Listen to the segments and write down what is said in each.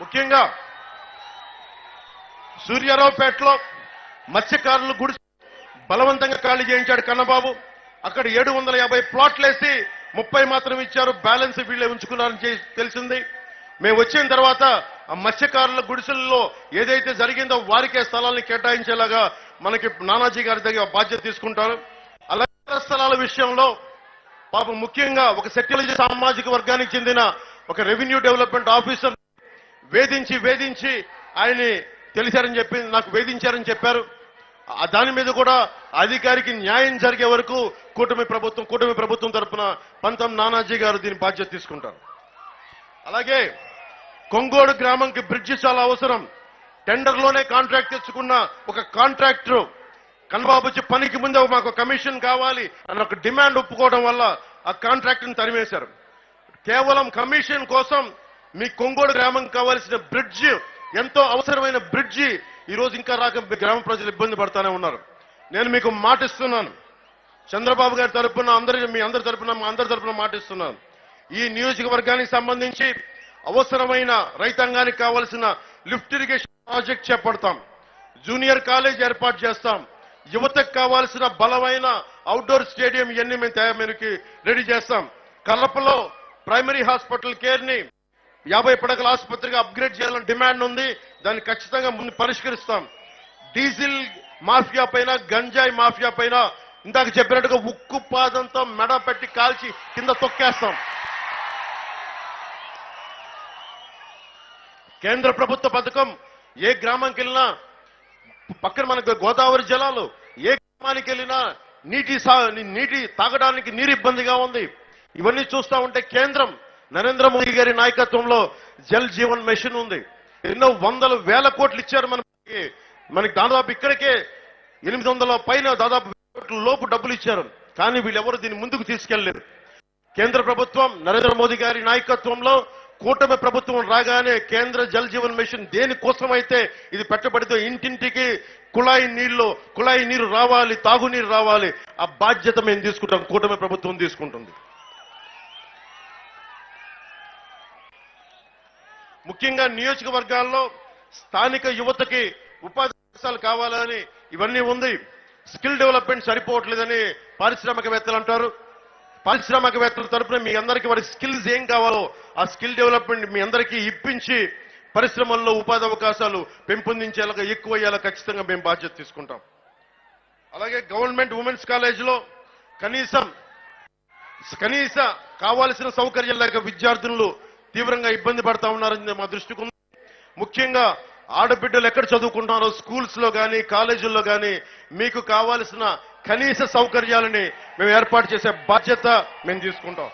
ముఖ్యంగా సూర్యారావుపేటలో మత్స్యకారులు గుడిసి బలవంతంగా ఖాళీ చేయించాడు కన్నబాబు. అక్కడ 750 ప్లాట్లు వేసి 30 మాత్రం ఇచ్చారు, బ్యాలెన్స్ వీళ్ళే ఉంచుకున్నారని తెలిసింది. మేము వచ్చిన తర్వాత ఆ మత్స్యకారుల గుడిసెల్లో ఏదైతే జరిగిందో వారికే స్థలాన్ని కేటాయించేలాగా మనకి నానాజీ గారి దగ్గర బాధ్యత తీసుకుంటారు. అలాగే స్థలాల విషయంలో పాపం ముఖ్యంగా ఒక సెక్యులర్ సామాజిక వర్గానికి చెందిన ఒక రెవెన్యూ డెవలప్మెంట్ ఆఫీసర్ వేధించి ఆయన్ని తెలిసారని చెప్పి నాకు వేధించారని చెప్పారు. దాని మీద కూడా అధికారికి న్యాయం జరిగే వరకు కూటమి ప్రభుత్వం తరఫున పంతం నానాజీ గారు దీని బాధ్యత తీసుకుంటారు. అలాగే కొంగోడు గ్రామంకి బ్రిడ్జి చాలా అవసరం. టెండర్లోనే కాంట్రాక్ట్ తెచ్చుకున్న ఒక కాంట్రాక్టర్ కన్నబాబు పనికి ముందే మాకు కమిషన్ కావాలి అని ఒక డిమాండ్ ఒప్పుకోవడం వల్ల ఆ కాంట్రాక్ట్ని తరిమేశారు. కేవలం కమిషన్ కోసం మీ కొంగోడు గ్రామంకి కావాల్సిన బ్రిడ్జి, ఎంతో అవసరమైన బ్రిడ్జి ఈ రోజు ఇంకా రాక గ్రామ ప్రజలు ఇబ్బంది పడతానే ఉన్నారు. నేను మీకు మాటిస్తున్నాను, చంద్రబాబు గారి తరఫున మీ అందరి తరఫున మాటిస్తున్నాను. ఈ నియోజకవర్గానికి సంబంధించి అవసరమైన రైతాంగానికి కావాల్సిన లిఫ్ట్ ఇరిగేషన్ ప్రాజెక్ట్ చేపడతాం, జూనియర్ కాలేజ్ ఏర్పాటు చేస్తాం, యువతకు కావాల్సిన బలమైన అవుట్డోర్ స్టేడియం ఇవన్నీ మేము రెడీ చేస్తాం. కడపలో ప్రైమరీ హాస్పిటల్ కేర్ ని 50 పడకల ఆసుపత్రిగా అప్గ్రేడ్ చేయాలని డిమాండ్ ఉంది. దాన్ని ఖచ్చితంగా ముందు పరిష్కరిస్తాం. డీజిల్ మాఫియా పైన, గంజాయి మాఫియా పైన ఇందాక చెప్పినట్టుగా ఉక్కు పాదంతో మెడ పెట్టి కాల్చి కింద తొక్కేస్తాం. కేంద్ర ప్రభుత్వ పథకం ఏ గ్రామానికి వెళ్ళినా పక్కన మనకు గోదావరి జలాలు, ఏ గ్రామానికి వెళ్ళినా నీటి తాగడానికి నీరు ఇబ్బందిగా ఉంది. ఇవన్నీ చూస్తా ఉంటే కేంద్రం నరేంద్ర మోదీ గారి నాయకత్వంలో జల్ జీవన్ మిషన్ ఉంది. ఎన్నో వందల వేల కోట్లు ఇచ్చారు మనకి దాదాపు ఇక్కడికే 800 పైన దాదాపు లోపు డబ్బులు ఇచ్చారు. కానీ వీళ్ళెవరు దీన్ని ముందుకు తీసుకెళ్లలేదు. కేంద్ర ప్రభుత్వం నరేంద్ర మోదీ గారి నాయకత్వంలో కూటమి ప్రభుత్వం రాగానే కేంద్ర జల్ జీవన్ మిషన్ దేనికోసమైతే ఇది పెట్టబడితే ఇంటింటికి కుళాయి నీరు రావాలి, తాగునీరు రావాలి. ఆ బాధ్యత మేము తీసుకుంటాం, కూటమి ప్రభుత్వం తీసుకుంటుంది. ముఖ్యంగా నియోజకవర్గాల్లో స్థానిక యువతకి ఉపాధి అవకాశాలు కావాలని ఇవన్నీ ఉంది. స్కిల్ డెవలప్మెంట్ సరిపోవట్లేదని పారిశ్రామికవేత్తలు అంటారు. పారిశ్రామికవేత్తల తరఫున మీ అందరికీ వారి స్కిల్స్ ఏం కావాలో ఆ స్కిల్ డెవలప్మెంట్ మీ అందరికీ ఇప్పించి పరిశ్రమల్లో ఉపాధి అవకాశాలు పెంపొందించేలాగా ఎక్కువ అయ్యేలా ఖచ్చితంగా మేము బాధ్యత తీసుకుంటాం. అలాగే గవర్నమెంట్ ఉమెన్స్ కాలేజీలో కనీస కావాల్సిన సౌకర్యాలు లేక విద్యార్థులు తీవ్రంగా ఇబ్బంది పడతా ఉన్నారని మా దృష్టికి ఉంది. ముఖ్యంగా ఆడబిడ్డలు ఎక్కడ చదువుకుంటున్నారో స్కూల్స్ లో కానీ కాలేజీల్లో కానీ మీకు కావాల్సిన కనీస సౌకర్యాలని మేము ఏర్పాటు చేసే బాధ్యత మేము తీసుకుంటాం.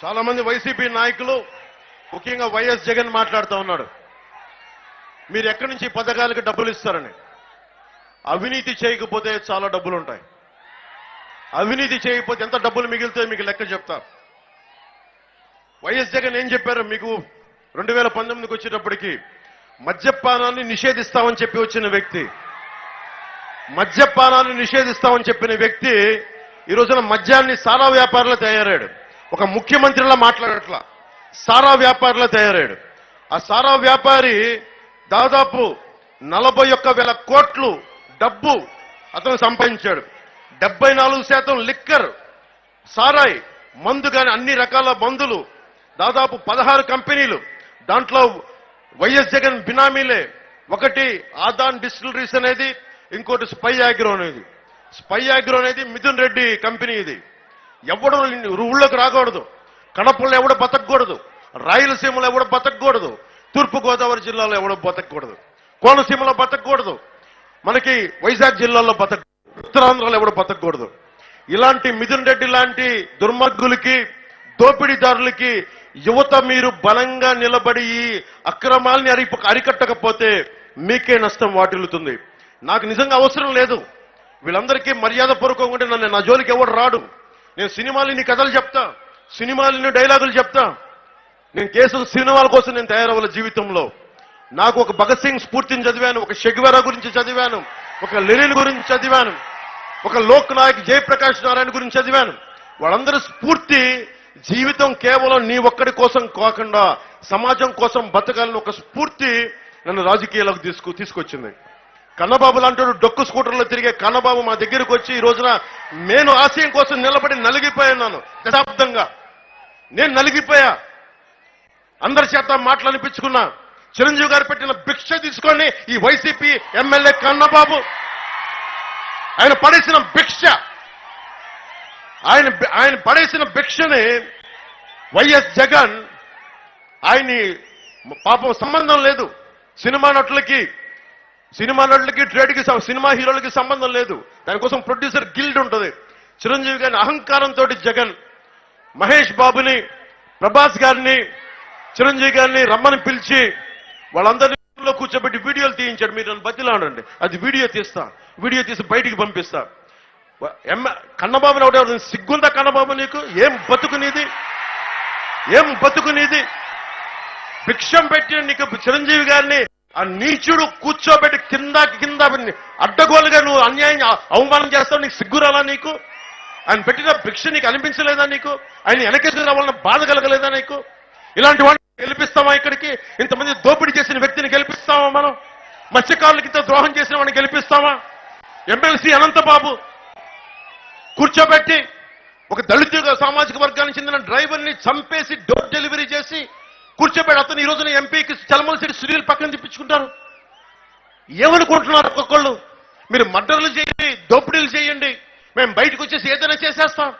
చాలా మంది వైసీపీ నాయకులు ముఖ్యంగా వైఎస్ జగన్ మాట్లాడుతూ ఉన్నాడు, మీరు ఎక్కడి నుంచి పథకాలకు డబ్బులు ఇస్తారని. అవినీతి చేయకపోతే చాలా డబ్బులు ఉంటాయి. అవినీతి చేయకపోతే ఎంత డబ్బులు మిగిలితే మీకు లెక్క చెప్తారు. వైఎస్ జగన్ ఏం చెప్పారు మీకు 2019కి వచ్చేటప్పటికి మద్యపానాన్ని నిషేధిస్తామని చెప్పి వచ్చిన వ్యక్తి, మద్యపానాన్ని నిషేధిస్తామని చెప్పిన వ్యక్తి ఈ రోజున మద్యాన్ని సారా వ్యాపారులు తయారయ్యాడు. ఒక ముఖ్యమంత్రిలా మాట్లాడట్లా, సారా వ్యాపారిలా తయారయ్యాడు. ఆ సారా వ్యాపారి దాదాపు 41,000 కోట్లు డబ్బు అతను సంపాదించాడు. 74% లిక్కర్, సారాయి, మందు కానీ అన్ని రకాల మందులు, దాదాపు 16 కంపెనీలు. దాంట్లో వైఎస్ జగన్ బినామీలే. ఒకటి ఆదాన్ డిస్టిలరీస్ అనేది, ఇంకోటి స్పై ఆగ్రో అనేది. స్పై ఆగ్రో అనేది మిథున్ రెడ్డి కంపెనీ. ఇది ఎవడు ఊళ్ళోకి రాకూడదు, కడపలో ఎవడో బతకూడదు, రాయలసీమలో ఎవడో బతకూడదు, తూర్పు గోదావరి జిల్లాలో ఎవడో బతకూడదు, కోనసీమలో బతకూడదు, మనకి వైజాగ్ జిల్లాలో ఉత్తరాంధ్రలో ఎవడో బతకూడదు. ఇలాంటి మిథున్ రెడ్డి లాంటి దుర్మార్గులకి, దోపిడీదారులకి యువత మీరు బలంగా నిలబడి ఈ అక్రమాల్ని అరికట్టకపోతే మీకే నష్టం వాటిల్లుతుంది. నాకు నిజంగా అవసరం లేదు, వీళ్ళందరికీ మర్యాద పూర్వకంగా ఉంటే నా జోలికి ఎవడు రాడు. నేను సినిమాలని కథలు చెప్తా, సినిమాలని డైలాగులు చెప్తా. నేను కేసు సినిమాల కోసం నేను తయారవ్వాలి జీవితంలో. నాకు ఒక భగత్ సింగ్ స్ఫూర్తిని చదివాను, ఒక షెగ్వెరా గురించి చదివాను, ఒక లెనిన్ గురించి చదివాను, ఒక లోక్ నాయక్ జయప్రకాష్ నారాయణ గురించి చదివాను. వాళ్ళందరూ స్ఫూర్తి జీవితం కేవలం నీ ఒక్కడి కోసం కాకుండా సమాజం కోసం బతకాలని ఒక స్ఫూర్తి నన్ను రాజకీయాలకు తీసుకొచ్చింది. కన్నబాబు లాంటి డొక్కు స్కూటర్లో తిరిగే కన్నబాబు మా దగ్గరకు వచ్చి ఈ రోజున నేను ఆశయం కోసం నిలబడి నలిగిపోయాను. దశాబ్దంగా నేను నలిగిపోయా. అందరి చేత మాటలు అనిపించుకున్నా. చిరంజీవి గారు పెట్టిన భిక్ష తీసుకొని ఈ వైసీపీ ఎమ్మెల్యే కన్నబాబు ఆయన పడేసిన భిక్ష, ఆయన పడేసిన భిక్షని వైఎస్ జగన్ ఆయన్ని పాపం సంబంధం లేదు. సినిమా నటులకి ట్రేడ్కి, సినిమా హీరోలకి సంబంధం లేదు. దానికోసం ప్రొడ్యూసర్ గిల్డ్ ఉంటుంది. చిరంజీవి గారిని అహంకారంతో జగన్ మహేష్ బాబుని, ప్రభాస్ గారిని, చిరంజీవి గారిని రమ్మని పిలిచి వాళ్ళందరిలో కూర్చోబెట్టి వీడియోలు తీయించాడు. మీరు నన్ను బతిలాడండి, అది వీడియో తీసి బయటికి పంపిస్తా. కన్నబాబుని ఎవడెవరు సిగ్గుందా? కన్నబాబు నీకు ఏం బతుకునేది? భిక్షం పెట్టి నీకు చిరంజీవి గారిని ఆ నీచుడు కూర్చోబెట్టి కింద అడ్డగోలుగా నువ్వు అన్యాయం అవమానం చేస్తావు. నీకు సిగ్గురాలా? నీకు ఆయన పెట్టిన భిక్ష నీకు అనిపించలేదా? నీకు ఆయన వెనకేసుకు రావాలన్న బాధ కలగలేదా నీకు? ఇలాంటి వాడిని గెలిపిస్తామా? ఇక్కడికి ఇంతమంది దోపిడీ చేసిన వ్యక్తిని గెలిపిస్తామా? మనం మత్స్యకారులకి ఇంత ద్రోహం చేసిన వాడిని గెలిపిస్తామా? ఎమ్మెల్సీ అనంతబాబు కూర్చోబెట్టి ఒక దళిత సామాజిక వర్గానికి చెందిన డ్రైవర్ని చంపేసి డోర్ డెలివరీ చేసి కూర్చోబెట్టి అతను ఈ రోజున ఎంపీకి చలమలసిరి సునీల్ పక్కన తిప్పించుకుంటారు. ఏమనుకుంటున్నారు ఒక్కొక్కళ్ళు? మీరు మర్డర్లు చేయండి, దోపిడీలు చేయండి, మేము బయటకు వచ్చేసి ఏదైనా చేసేస్తాం.